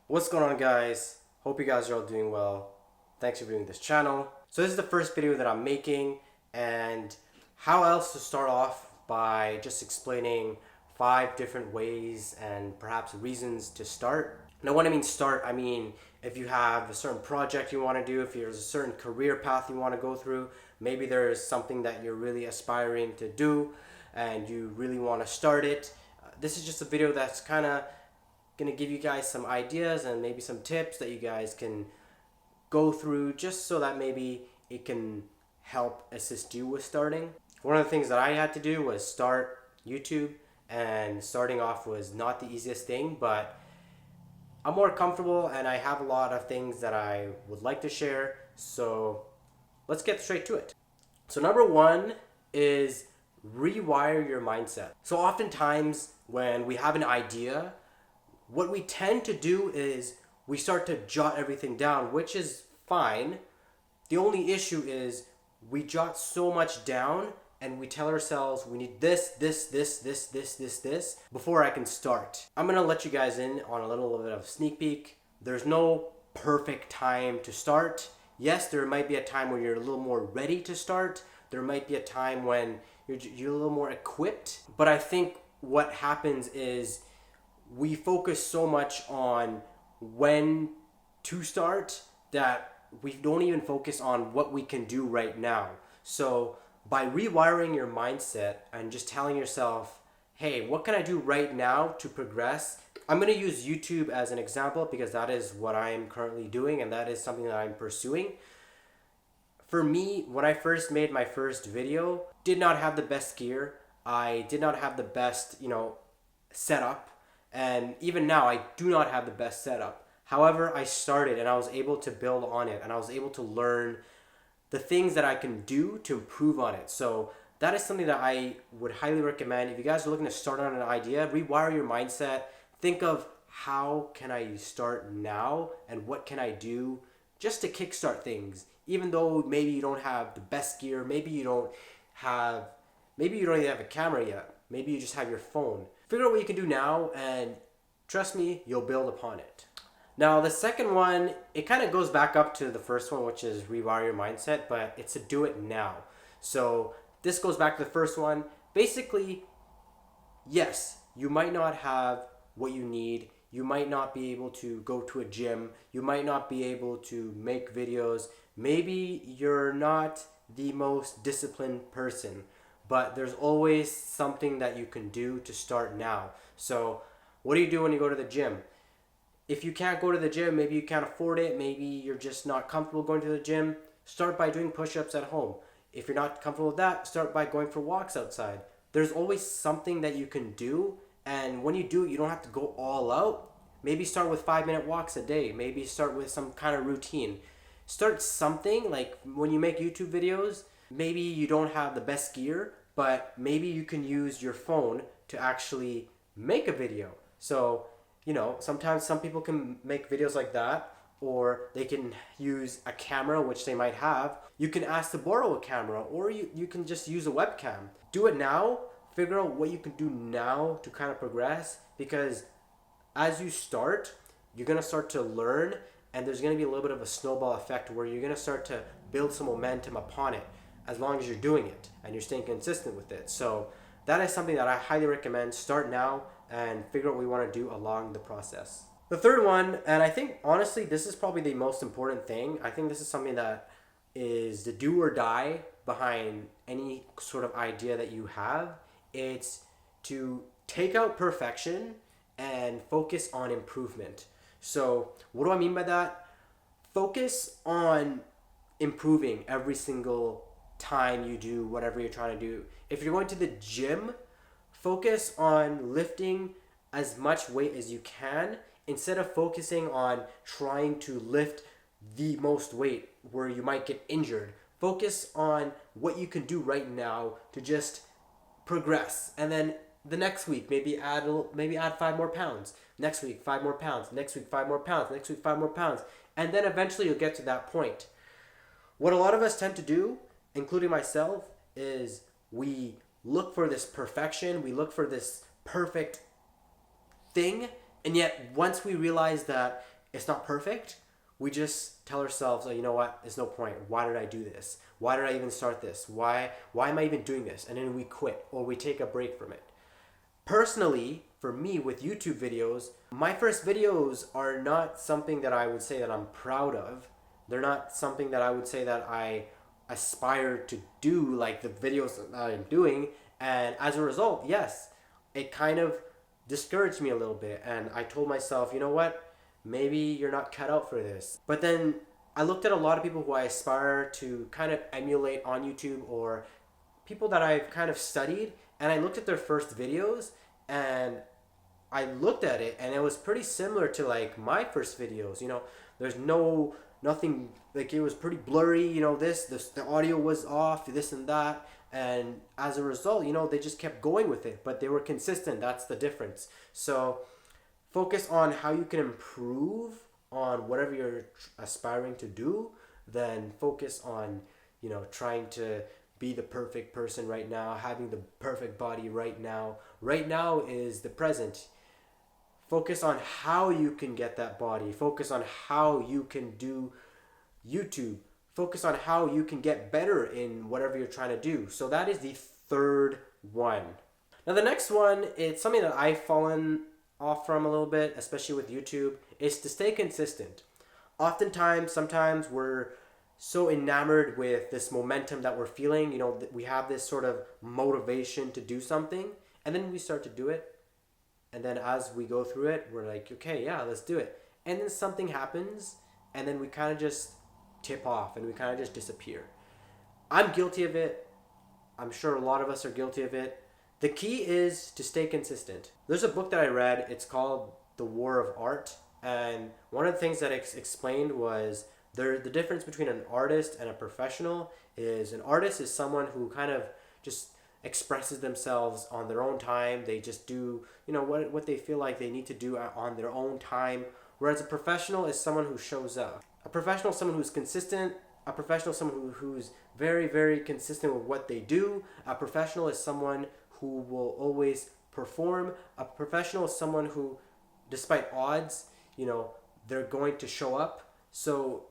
What's going on, guys? Hope you guys are all doing well. Thanks for viewing this channel. So this is the first video that I'm making, and how else to start off by just explaining 5 different ways and perhaps reasons to start. Now when I mean start, I mean if you have a certain project you want to do, if there's a certain career path you want to go through, maybe there's something that you're really aspiring to do and you really want to start it. This is just a video that's kind of gonna give you guys some ideas and maybe some tips that you guys can go through just so that maybe it can help assist you with starting. One of the things that I had to do was start YouTube, and starting off was not the easiest thing, but I'm more comfortable and I have a lot of things that I would like to share, so let's get straight to it. So number one is rewire your mindset. So oftentimes when we have an idea, what we tend to do is we start to jot everything down, which is fine. The only issue is we jot so much down and we tell ourselves we need this before I can start. I'm gonna let you guys in on a little bit of a sneak peek. There's no perfect time to start. Yes, there might be a time where you're a little more ready to start. There might be a time when you're a little more equipped. But I think what happens is we focus so much on when to start that we don't even focus on what we can do right now. So by rewiring your mindset and just telling yourself, hey, what can I do right now to progress? I'm going to use YouTube as an example because that is what I am currently doing and that is something that I'm pursuing. For me, when I first made my first video, did not have the best gear. I did not have the best, setup. And even now, I do not have the best setup. However, I started and I was able to build on it and I was able to learn the things that I can do to improve on it. So that is something that I would highly recommend. If you guys are looking to start on an idea, rewire your mindset. Think of how can I start now and what can I do just to kickstart things. Even though maybe you don't have the best gear, maybe you don't even have a camera yet. Maybe you just have your phone. Figure out what you can do now and trust me, you'll build upon it. Now the second one, it kind of goes back up to the first one, which is rewire your mindset, but it's to do it now. So this goes back to the first one. Basically, yes, you might not have what you need. You might not be able to go to a gym. You might not be able to make videos. Maybe you're not the most disciplined person, but there's always something that you can do to start now. So what do you do when you go to the gym? If you can't go to the gym, maybe you can't afford it, maybe you're just not comfortable going to the gym, start by doing push-ups at home. If you're not comfortable with that, start by going for walks outside. There's always something that you can do, and when you do it, you don't have to go all out. Maybe start with 5-minute walks a day. Maybe start with some kind of routine. Start something, like when you make YouTube videos, maybe you don't have the best gear, but maybe you can use your phone to actually make a video. So, sometimes some people can make videos like that, or they can use a camera, which they might have. You can ask to borrow a camera, or you can just use a webcam. Do it now. Figure out what you can do now to kind of progress, because as you start, you're going to start to learn, and there's going to be a little bit of a snowball effect where you're going to start to build some momentum upon it as long as you're doing it and you're staying consistent with it. So that is something that I highly recommend. Start now and figure out what you want to do along the process. The third one, and I think honestly this is probably the most important thing. I think this is something that is the do or die behind any sort of idea that you have. It's to take out perfection and focus on improvement. So what do I mean by that? Focus on improving every single time you do whatever you're trying to do. If you're going to the gym, focus on lifting as much weight as you can instead of focusing on trying to lift the most weight where you might get injured. Focus on what you can do right now to just progress, and then the next week maybe add 5 more pounds. Next week 5 more pounds. Next week 5 more pounds. Next week 5 more pounds, and then eventually you'll get to that point. What a lot of us tend to do, including myself, is we look for this perfection, we look for this perfect thing, and yet once we realize that it's not perfect, we just tell ourselves, oh, you know what, there's no point. Why did I do this? Why did I even start this? Why am I even doing this? And then we quit or we take a break from it. Personally, for me with YouTube videos, my first videos are not something that I would say that I'm proud of. They're not something that I would say that I aspire to do like the videos that I'm doing. And as a result, yes, it kind of discouraged me a little bit. And I told myself, you know what? Maybe you're not cut out for this. But then I looked at a lot of people who I aspire to kind of emulate on YouTube, or people that I've kind of studied, and I looked at their first videos and I looked at it and it was pretty similar to like my first videos. There's nothing, like it was pretty blurry, this the audio was off, this and that. And as a result, they just kept going with it, but they were consistent. That's the difference. So focus on how you can improve on whatever you're aspiring to do, then focus on, trying to be the perfect person right now, having the perfect body right now. Right now is the present. Focus on how you can get that body. Focus on how you can do YouTube. Focus on how you can get better in whatever you're trying to do. So that is the third one. Now the next one, it's something that I've fallen off from a little bit, especially with YouTube, is to stay consistent. Sometimes we're so enamored with this momentum that we're feeling. We have this sort of motivation to do something, and then we start to do it. And then as we go through it, we're like, okay, yeah, let's do it. And then something happens, and then we kind of just tip off and we kind of just disappear. I'm guilty of it. I'm sure a lot of us are guilty of it. The key is to stay consistent. There's a book that I read. It's called The War of Art. And one of the things that it's explained was the difference between an artist and a professional is an artist is someone who kind of just expresses themselves on their own time. They just do, what they feel like they need to do on their own time. Whereas a professional is someone who shows up. A professional is someone who's consistent. A professional is someone who's very, very consistent with what they do. A professional is someone who will always perform. A professional is someone who, despite odds, they're going to show up. So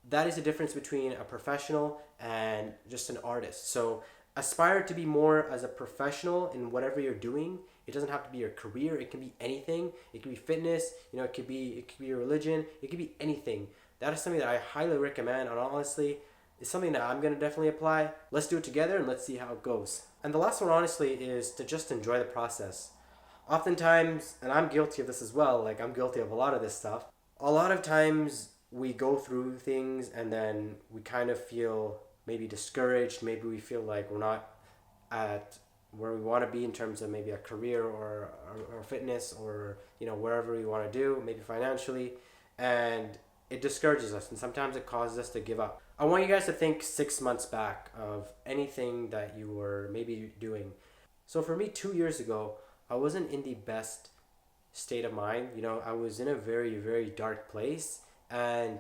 that is the difference between a professional and just an artist. So aspire to be more as a professional in whatever you're doing. It doesn't have to be your career. It can be anything. It can be fitness. It could be your religion. It could be anything. That is something that I highly recommend, and honestly, it's something that I'm going to definitely apply. Let's do it together and let's see how it goes. And the last one, honestly, is to just enjoy the process. Oftentimes, and I'm guilty of this as well, like I'm guilty of a lot of this stuff. A lot of times we go through things and then we kind of feel maybe discouraged. Maybe we feel like we're not at where we want to be in terms of maybe a career or fitness or, wherever we want to do, maybe financially. And it discourages us, and sometimes it causes us to give up. I want you guys to think 6 months back of anything that you were maybe doing. So for me, 2 years ago, I wasn't in the best state of mind. I was in a very, very dark place. And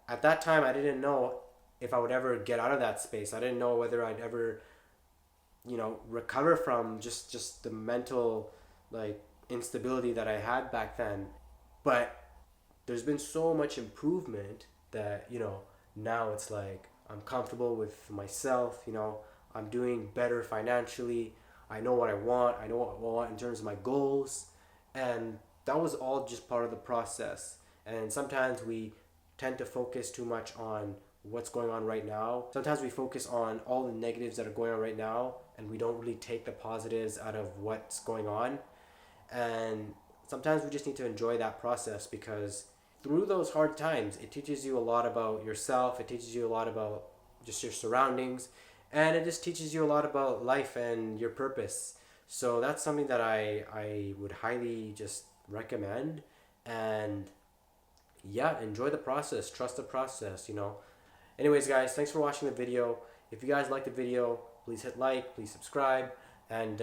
at that time, I didn't know if I would ever get out of that space. I didn't know whether I'd ever, recover from just the mental, instability that I had back then. But there's been so much improvement that, now it's like I'm comfortable with myself, I'm doing better financially. I know what I want. I know what I want in terms of my goals. And that was all just part of the process. And sometimes we tend to focus too much on what's going on right now. Sometimes we focus on all the negatives that are going on right now, and we don't really take the positives out of what's going on. And sometimes we just need to enjoy that process, because through those hard times, it teaches you a lot about yourself. It teaches you a lot about just your surroundings, and it just teaches you a lot about life and your purpose. So that's something that I would highly just recommend. And yeah, enjoy the process. Trust the process, Anyways, guys, thanks for watching the video. If you guys liked the video, please hit like, please subscribe, and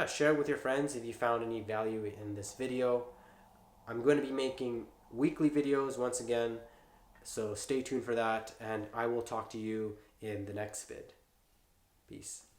share it with your friends if you found any value in this video. I'm going to be making weekly videos once again, so stay tuned for that, and I will talk to you in the next vid. Peace.